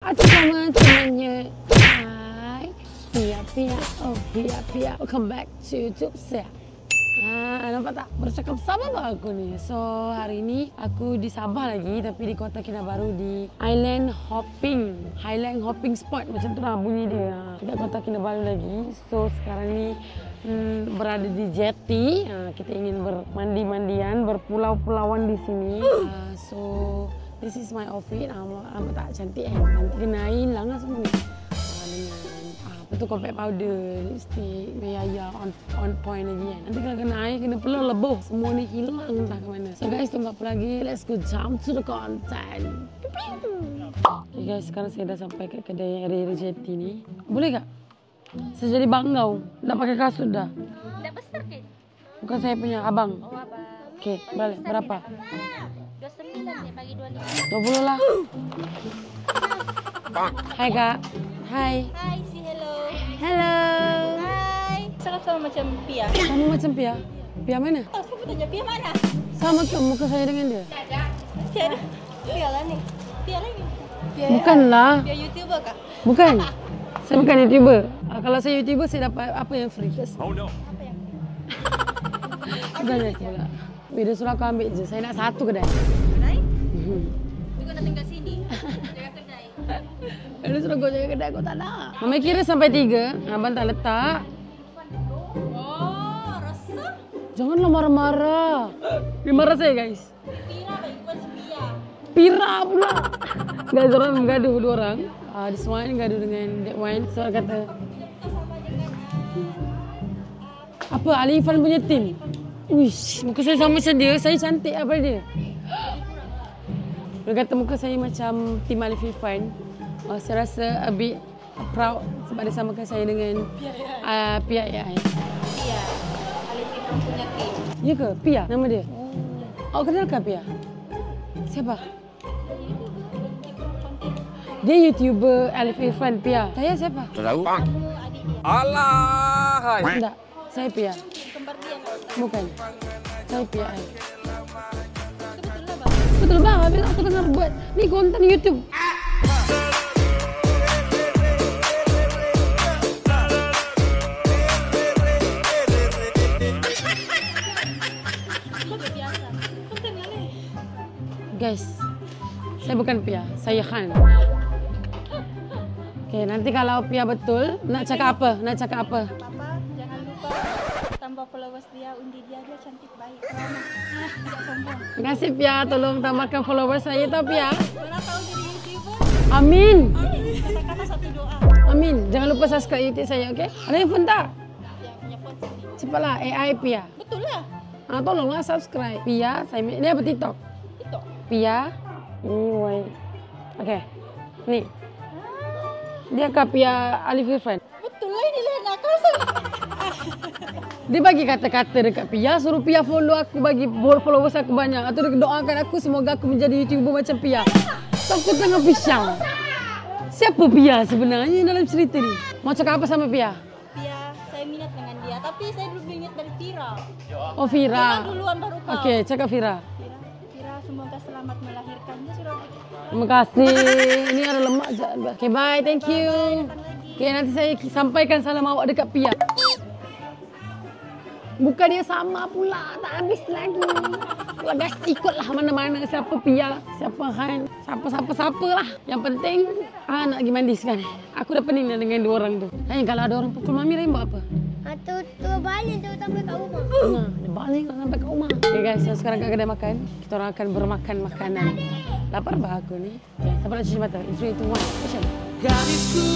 Teman-temannya. Hai. Pia. Oh, Pia. Welcome back to YouTube saya. Nampak tak? Bercakap sama aku nih. So, hari ini aku di Sabah lagi, tapi di Kota Kinabalu di Highland Hopping Spot. Macam tu lah bunyi dia. Dekat Kota Kinabalu lagi. So, sekarang ni berada di jetty. Kita ingin bermandi-mandian, berpulau-pulauan di sini. So, this is my outfit. Nampak tak cantik kan? Nanti kena hilang lah semua. Itu compact powder, lipstick, Maya on point lagi kan. Nanti kalau kena air, kena peluh lebuh. Semua ni hilang entah ke mana. So guys, tunggu apa lagi? Let's go jump to the content. Okay guys, sekarang saya dah sampai ke kedai area Jetty ni. Boleh tak? Saya jadi banggau. Dah pakai kasut dah. Dah besar ke? Bukan saya punya, abang. Oh abang. Okay, balik. Berapa? 29 ni, bagi 25. 20 lah. Hai kak. Hai. Hai, say hello. Hello. Hai. Sama-sama macam Pia. Kamu macam Pia? Pia mana? Oh, siapa tanya Pia mana? Sama ke muka saya dengan dia? Mesti ada. Pia lah ni. Pia lagi. Pia Bukanlah. Pia YouTuber kah? Bukan. Saya bukan YouTuber. Kalau saya YouTuber, saya dapat apa yang free? Oh no. Apa yang? Banyak pula. Dia suruh aku ambil je. Saya nak satu kedai. Kedai? Tapi kau datang kat sini. Jaga kedai. Dia suruh kau jaga kedai, kau tak nak. Mama kira sampai 3. Abang tak letak. Oh, rasa? Janganlah marah-marah. Dia marah saya guys. Pira bagi buat si Pia. Pira pula. Guys, orang menggaduh dua orang. This one gaduh dengan that one. So dia kata, apa Ali Irfan punya tim? Uish, muka saya sama macam dia. Saya cantik apa dia? Dia kata muka saya macam tim Alif Irfan. Saya rasa a bit proud sebab dia samakan saya dengan Pia. Pia. Alif Irfan punya tim. Ya ke? Pia nama dia? Oh, kenalkah Pia? Siapa? Dia YouTuber Alif Irfan, Pia. Saya siapa? Tak tahu. Adik dia. Alah. Tak, saya Pia. Kembar dia kan? Bukan. Saya Pia. Betul lah bang. Betul bang, habis aku tengah buat ni konten YouTube. Biasa. Konten lah ni. Guys, saya bukan Pia, saya Han. Okay, nanti kalau Pia betul, nak cakap apa? Papa, jangan lupa tambah followers dia, undi dia cantik baik. Tidak sombong. Terima kasih Pia, tolong tambahkan followers saya tau Pia. Mana tahu jadi YouTuber? Amin. Kata-kata satu doa. Amin. Jangan lupa subscribe YouTube saya, okey? Ada handphone tak? Yang punya phone sendiri. Cepatlah, AI Pia. Betul lah. Tolonglah subscribe. Pia, ini apa TikTok? Itu. Pia. Ini okey. Ni. Dia ke Pia Alif Irfan. Betul lah ini lah nakal sangat. Dia bagi kata-kata dekat Pia, suruh Pia follow aku, bagi followers aku banyak. Atau dia doakan aku semoga aku menjadi YouTuber macam Pia. So, aku tengah pisang. Siapa Pia sebenarnya dalam cerita ni? Mau cakap apa sama Pia? Pia, saya minat dengan dia. Tapi saya belum ingat dari Pira. Oh, Fira. Pira duluan baru kau. Okey, cakap Fira. Pira, semoga selamat melahirkannya sudah. Terima kasih. Ini ada lemak je. Okay, bye. Thank you. Okay, nanti saya sampaikan salam awak dekat Pia. Bukan dia sama pula. Tak habis lagi. Kalau guys, ikutlah mana-mana. Siapa Pia, siapa Han, siapa lah. Yang penting, nak pergi mandi sekarang. Aku dah pening dah dengan dua orang tu. Kalau ada orang pukul Mami, Rim buat apa? Tu balik tu sampai kat rumah. Dia balik sampai kat rumah. Okay guys, so sekarang kat kedai makan. Kita orang akan bermakan makanan. Lapar bah aku ni. Okay, siapa nak cuci mata? 3, 2, 1, action. Gadisku.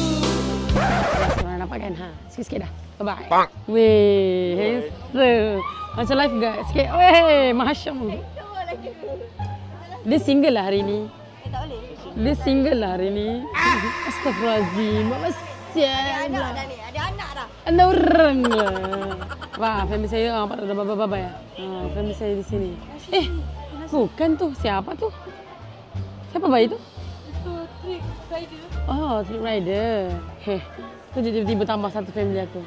Korang nampak kan? Sikit-sikit dah. Bye-bye. Weh, handsome. Macam live guys. Sikit. Weh, Masya Allah. Dia single lah hari ni. Tak boleh. Dia single lah hari ni. Astagfirullahaladzim. Sial. Ada anak dah ni. Ada anak dah. Anda orang lah. Wah, family saya pada dah baba-baba ya. Family saya di sini. Bukan tu. Siapa tu? Siapa bayi tu? Itu Trick Rider. Oh, Trick Rider. Tu tiba-tiba tambah satu family aku.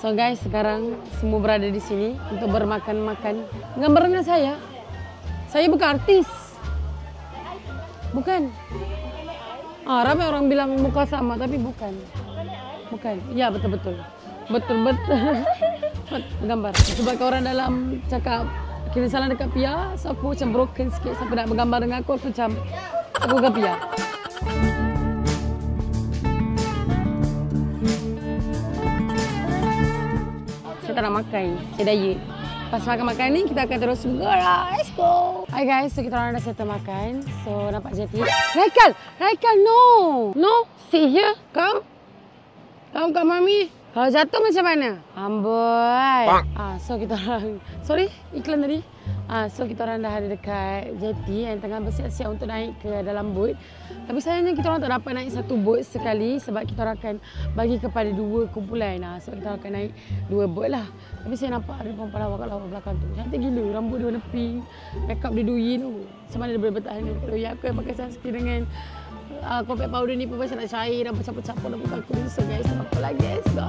So guys, sekarang semua berada di sini untuk bermakan-makan. Gambar dengan saya. Saya bukan artis. Bukan. Ramai orang bilang muka sama, tapi bukan. Bukan. Ya, betul-betul. Betul-betul. Gambar. Sebab orang dalam cakap kira salah dekat Pia, so aku macam broken sikit sampai nak bergambar dengan aku macam aku dengan Pia. Saya tak nak makan, saya diet. Pas makan-makan ni, kita akan terus gerak. Let's go! Hi guys, so kita orang dah settle makan. So, nampak jeti. Raikal, no! No, sit here. Come. Come, mami. Kalau jatuh macam mana? Amboi. So kita orang... Sorry, iklan tadi. So kita orang dah ada dekat jeti yang tengah bersiap-siap untuk naik ke dalam bot. Tapi sayangnya kita orang tak dapat naik satu bot sekali sebab kita orang akan bagi kepada dua kumpulan. So kita orang akan naik dua bot lah. Tapi saya nampak ada perempuan lawak kat belakang tu. Cantik gila. Rambut dia warna pink. Makeup dia duyin tu. Macam mana dia boleh bertahan? Kalau ya aku yang pakai sunscreen dengan compact powder ni pun macam nak cair dan bercampur-campur dalam muka aku. So guys, apa lagi? Let's go!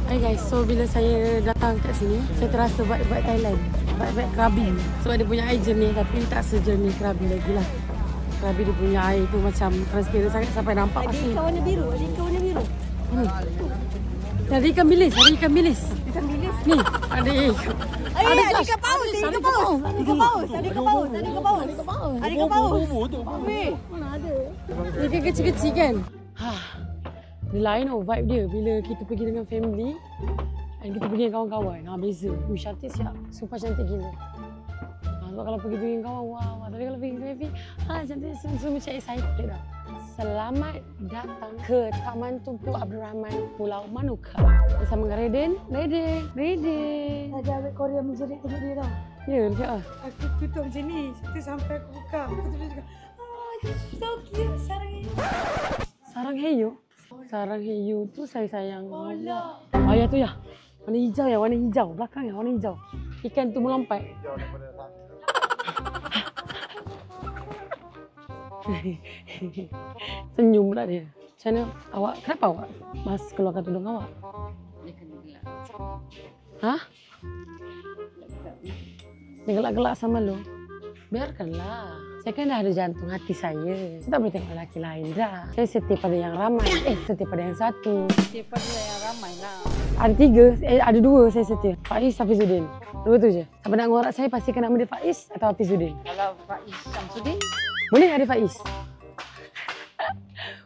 Hai guys, so bila saya datang kat sini, saya terasa vibe Thailand, vibe Krabi. Sebab dia punya air jernih tapi tak sejernih Krabi lagi lah. Krabi dia punya air tu macam transparent sangat sampai nampak pasir. Ada ikan warna biru, ada ikan warna biru. Ada ikan bilis, ada ikan bilis. Ikan bilis. Ni, ada ikan. Ada ikan paus, ada ikan paus. Ada ikan paus, ada ikan paus, ada ikan paus. Ada ikan paus. Weh, mana ada? Ikan kecil-kecil kan? Dia lain vibe dia bila kita pergi dengan family dan kita pergi dengan kawan-kawan. Beza. Cantik siap. Sumpah cantik gila. Sebab kalau pergi dengan kawan, wow. Tapi kalau pergi dengan family, cantik. Semua macam excited dah. Selamat datang ke Taman Tunku Abdul Rahman, Pulau Manuka. Bersama dengan Raiden. Ada awet Korea menjerit tengok dia tau. Ya, dia. Aku tutup macam ni. Sampai aku buka. Aku terus cakap, so cute, sarang hiu. Sarang hiu? Sarang hiu tu saya sayang. Ya tu ya. Warna hijau ya, warna hijau. Belakang ya, warna hijau. Ikan tu melompat. Senyum pula dia. Macam mana awak? Kenapa awak mas keluarkan tudung awak? Dia kena gelak. Hah? Dia gelak-gelak sama lo? Biarkanlah. Saya kan dah ada jantung hati saya. Saya tak boleh tengok lelaki lain dah. Saya setia pada yang ramai. Setia pada yang satu. Setia pada yang ramai lah. Ada tiga, ada dua saya setia. Faiz, Hafizuddin. Dua tu je. Siapa nak ngorak saya pastikan nama dia Faiz atau Hafizuddin. Kalau Faiz Samsudin? Boleh ada Faiz.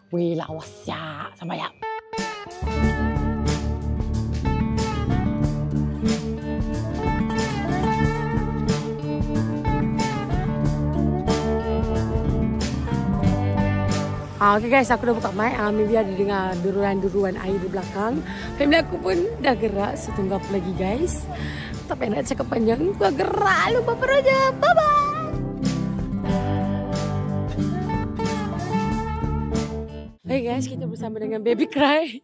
Weh, lawas ya. Sama ya. Okay guys, aku dah buka mic. Maybe ada dengar deruan-deruan air di belakang. Family aku pun dah gerak. So tunggu apa lagi guys. Tak payah nak cakap panjang. Gua gerak lupa aja. Bye-bye. Hey guys, kita bersama dengan Baby Cry.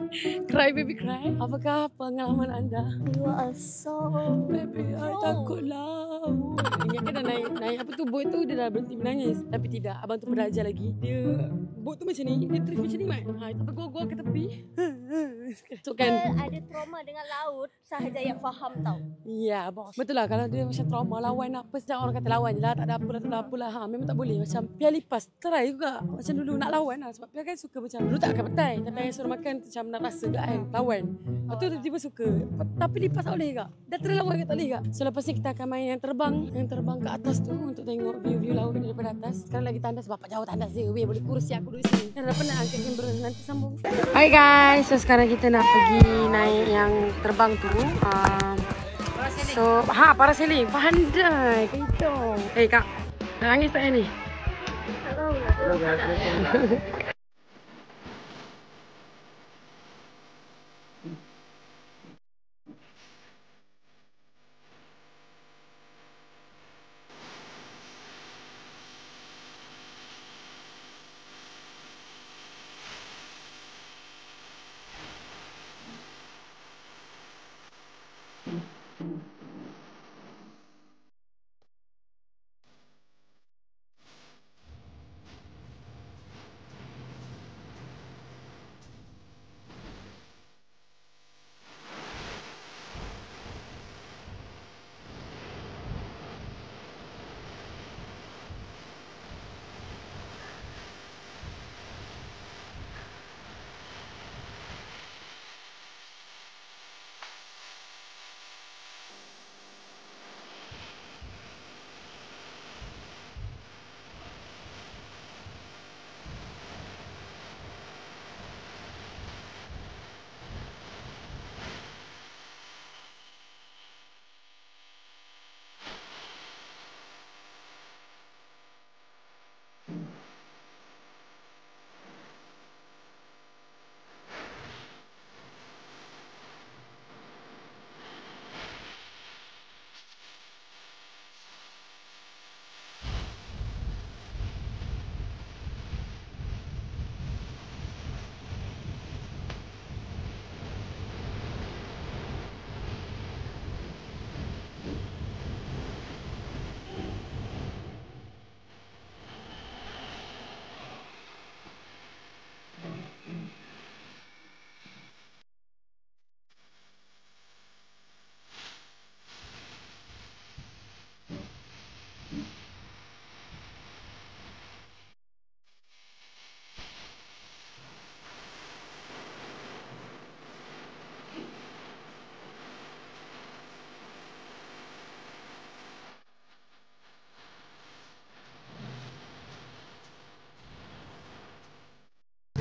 Cry Baby Cry. Apakah pengalaman anda? You are so... Baby, I takutlah. Ingatkan dah naik apa tu boat tu dia dah berhenti menangis. Tapi tidak, abang tu belajar lagi. Dia boat tu macam ni, dia drift macam ni Mat. Tapi gua ke tepi. So kan Ada trauma dengan laut, sahaja yang faham tau. ya, bos. Betul lah kalau dia macam trauma lawan apa sejak orang kata lawan je lah, tak ada apa lah. Memang tak boleh. Macam Pia lipas, try juga. Macam dulu nak lawan lah. Sebab Pia kan suka macam, dulu tak akan petai. Tapi yang suruh makan macam nak rasa tak kan, lawan. Lepas tu tiba-tiba suka. Tapi lipas tak boleh kak. Dah try lawan ke tak boleh kak. So lepas ni kita akan main yang terbang ke atas tu untuk tengok view laut daripada atas. Sekarang lagi tandas, bapak jauh tandas dia. Weh boleh kurus aku duduk sini. Dah penat angkat kamera, nanti sambung. Hai guys, so sekarang kita nak pergi naik yang terbang tu. So, parasailing. Pandai ke itu. Kak, dah nangis tak ni? Tak tahu lah.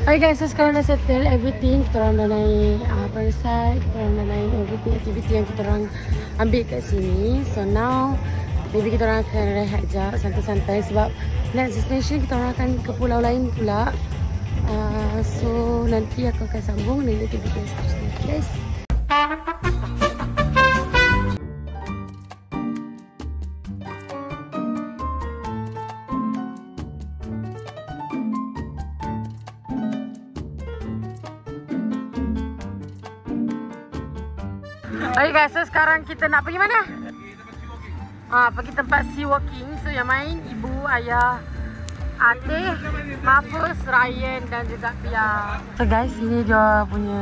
Hai guys, so sekarang dah settle everything. Kita orang dah naik parasite, kita orang dah naik everything activity yang kita orang ambil kat sini. So now, maybe kita orang akan rehat sekejap, santai-santai sebab next destination kita orang akan ke pulau lain pula. So nanti aku akan sambung dengan aktiviti yang seterusnya, guys. Okay guys, so sekarang kita nak pergi mana? Pergi tempat sea walking. So yang main ibu, ayah, Atih, Mahfuz, Ryan dan juga Pia. So guys, ini dia punya,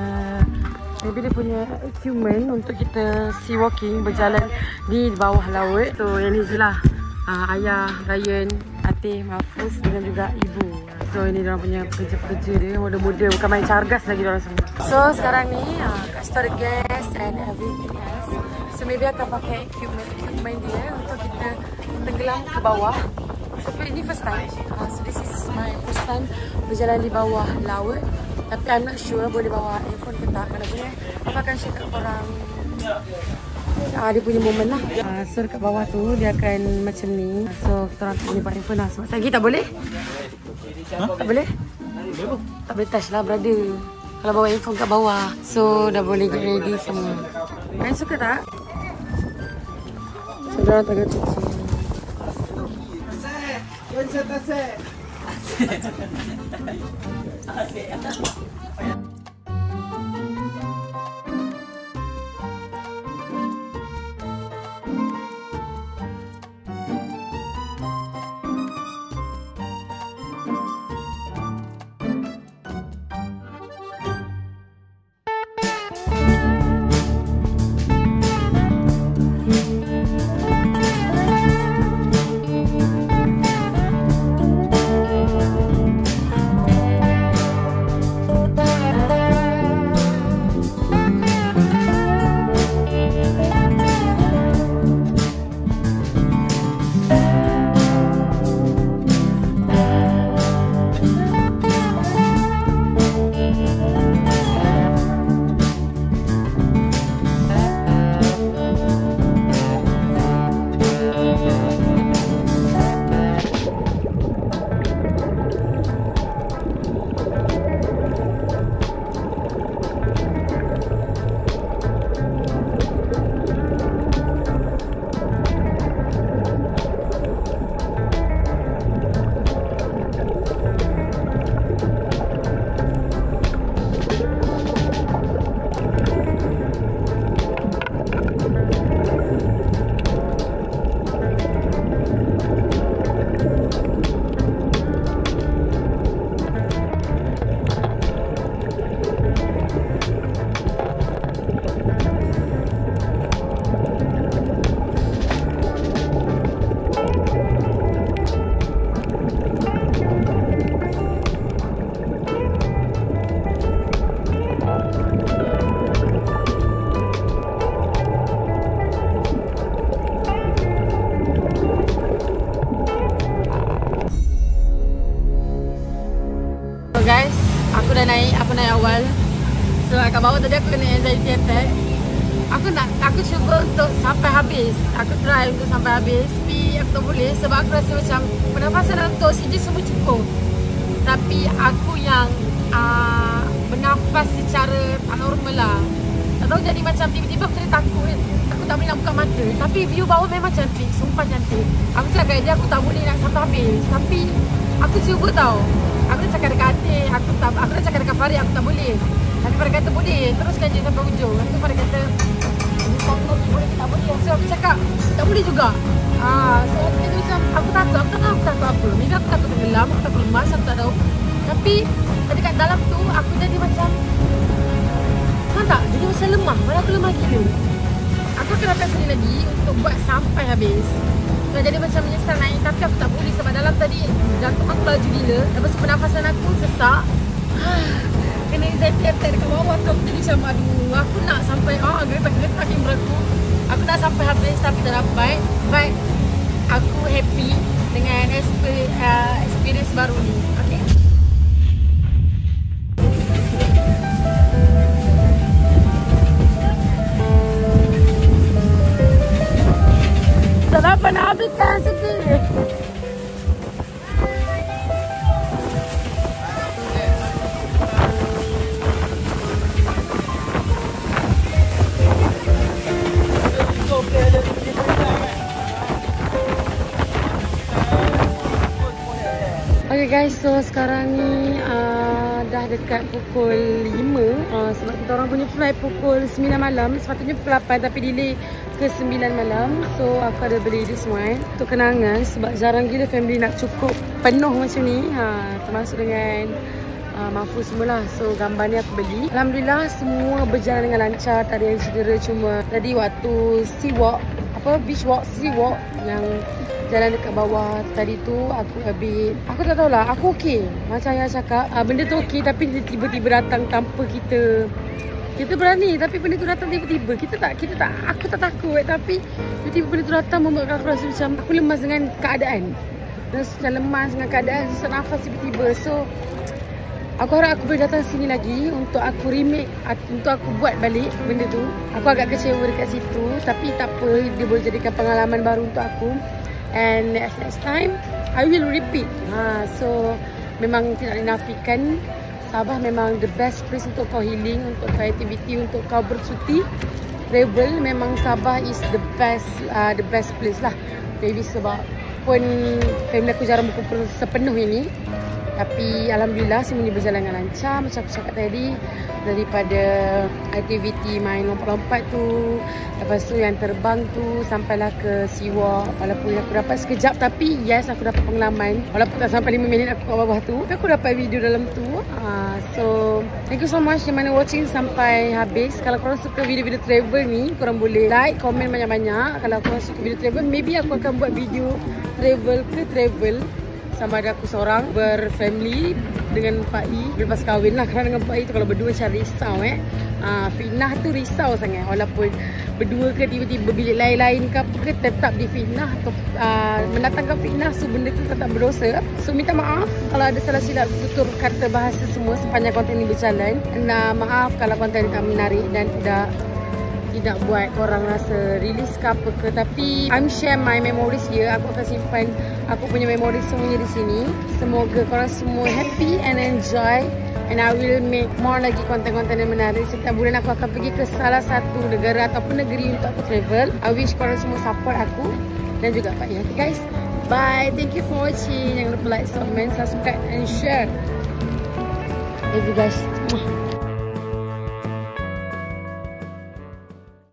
maybe dia punya equipment untuk kita sea walking, berjalan di bawah laut. So yang ni je lah, ayah, Ryan, Atih, Mahfuz dan juga ibu. So ini dia punya pekerja-pekerja dia, muda-muda, bukan main cargas lagi dia orang semua. So sekarang ni kat store gas and everything else. So maybe akan pakai equipment dia untuk kita tenggelam ke bawah. So ini first time. So this is my first time berjalan di bawah laut. Tapi I'm not sure boleh bawa handphone ke tak. Kalau boleh, aku akan share kat korang dia punya moment lah. So dekat bawah tu dia akan macam ni. So kita orang tak boleh bawa handphone lah. Sebab lagi tak boleh. Tak boleh? Tak boleh touch lah brother. Kalau bawa handphone kat bawah. So dah boleh get ready semua. Kalian suka tak? So dia orang tengah cuci. guys, aku naik awal. So kat bawah tadi aku kena anxiety attack. Aku cuba untuk sampai habis. Aku try untuk sampai habis. Tapi aku tak boleh sebab aku rasa macam pernafasan untuk oksigen semua cukup. Tapi aku yang bernafas secara tak normal lah. Tak tahu jadi macam tiba-tiba aku jadi takut. Aku tak boleh nak buka mata. Tapi view bawah memang cantik. Sumpah cantik. Aku cakap kat dia aku tak boleh nak sampai habis. Tapi aku cuba tau. Aku dah cakap dekat Atik. Aku dah cakap dekat Farid aku tak boleh. Tapi Farid kata boleh. Teruskan je sampai hujung. Lepas tu Farid kata boleh ke tak boleh. So aku cakap tak boleh juga. So aku kata macam aku takut. Aku tak tahu aku takut apa. Maybe aku takut tenggelam. Aku takut lemas. Aku tak tahu. Tapi dekat dalam tu aku jadi macam faham tak? Jadi macam lemah. Malah aku lemah gila. Aku akan datang sini lagi untuk buat sampai habis. So, jadi macam menyesal naik. Tapi aku tak boleh sebab dalam tadi jantung aku laju gila. Lepas tu pernafasan aku sesak. Kena anxiety attack dekat bawah tu. Aku jadi macam aduh aku nak sampai getak-getak timbre aku. Aku nak sampai habis tapi tak dapat. But aku happy dengan experience baru ni. Okay. Tak dapat nak habiskan sikit. Okay guys, so sekarang ni dah dekat pukul 5 sebab kita orang punya flight pukul 9 malam. Sepatutnya pukul 8 tapi delay ke 9 malam. So aku ada beli this one untuk kenangan sebab jarang gila family nak cukup penuh macam ni, termasuk dengan Mahfuz semualah. So gambar ni aku beli. Alhamdulillah semua berjalan dengan lancar. Tak ada yang cedera. Cuma tadi waktu beach walk, sea walk yang jalan dekat bawah tadi tu aku tak tahulah, aku okey. Macam yang cakap, benda tu okey tapi dia tiba-tiba datang tanpa kita berani. Tapi benda tu datang tiba-tiba. Aku tak takut tapi tiba-tiba benda tu datang membuatkan aku rasa macam aku lemas dengan keadaan. Macam lemas dengan keadaan, susah nafas tiba-tiba. So aku harap aku boleh datang sini lagi untuk aku remake, untuk aku buat balik benda tu. Aku agak kecewa dekat situ tapi tak apa, dia boleh jadikan pengalaman baru untuk aku. And next time I will repeat. So memang tidak dinafikan, Sabah memang the best place untuk kau healing, untuk kau activity, untuk kau bercuti travel. Memang Sabah is the best place lah. Maybe sebab pun family aku jarang berkumpul sepenuh ini. Tapi Alhamdulillah semuanya berjalan dengan lancar. Macam aku cakap tadi, daripada aktiviti main lompat-lompat tu, lepas tu yang terbang tu, sampailah ke Siwa. Walaupun aku dapat sekejap tapi yes aku dapat pengalaman. Walaupun tak sampai 5 minit aku kat bawah tu, tapi aku dapat video dalam tu. So thank you so much yang mana watching sampai habis. Kalau korang suka video-video travel ni, korang boleh like, komen banyak-banyak. Kalau korang suka video travel, maybe aku akan buat video travel sama ada aku seorang berfamily dengan Pak I. Lepas kahwin lah, kerana dengan Pak I tu kalau berdua macam risau fitnah tu risau sangat. Walaupun berdua ke tiba-tiba bilik lain-lain ke apa ke, tetap difitnah atau mendatangkan fitnah. So benda tu tetap berdosa. So minta maaf kalau ada salah silap tutur kata bahasa semua sepanjang konten ini berjalan. Maaf kalau konten tak menarik dan tidak buat korang rasa release ke apa ke. Tapi I'm share my memories here. Aku akan simpan aku punya memories semuanya di sini. Semoga korang semua happy and enjoy. And I will make more lagi konten-konten yang menarik. Setiap bulan aku akan pergi ke salah satu negara ataupun negeri untuk aku travel. I wish korang semua support aku dan juga Pak I. Okay guys, bye. Thank you for watching. Jangan lupa like, comment, subscribe and share. Love you guys.